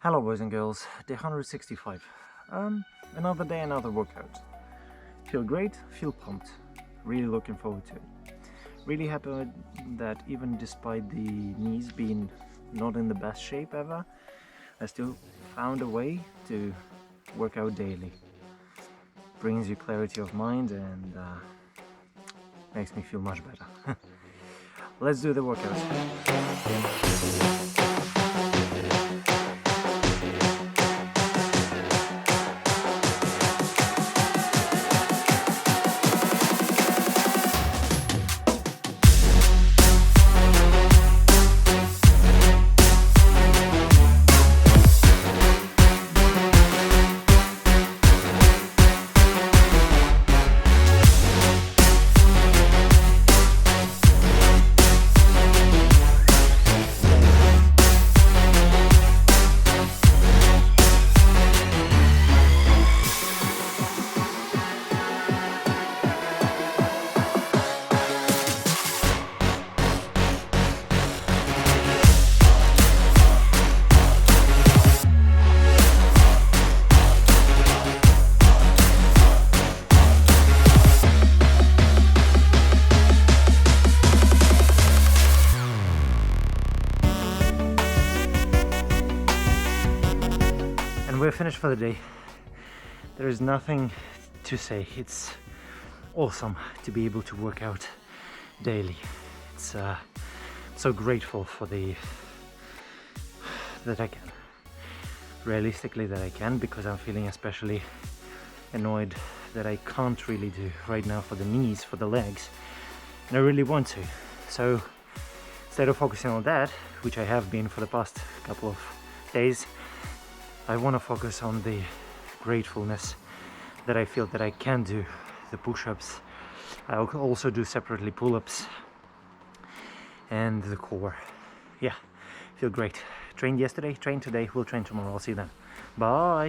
Hello boys and girls, day 165. Another day, another workout. Feel great, feel pumped. Really looking forward to it. Really happy that even despite the knees being not in the best shape ever, I still found a way to work out daily. Brings you clarity of mind and makes me feel much better. Let's do the workout. And we're finished for the day. There is nothing to say. It's awesome to be able to work out daily. It's so grateful for that I can. Realistically that I can, because I'm feeling especially annoyed that I can't really do right now for the knees, for the legs, and I really want to. So instead of focusing on that, which I have been for the past couple of days, I want to focus on the gratefulness that I feel that I can do the push-ups. I'll also do separately pull-ups and the core. Yeah, feel great. Trained yesterday, train today, we'll train tomorrow. I'll see you then. Bye!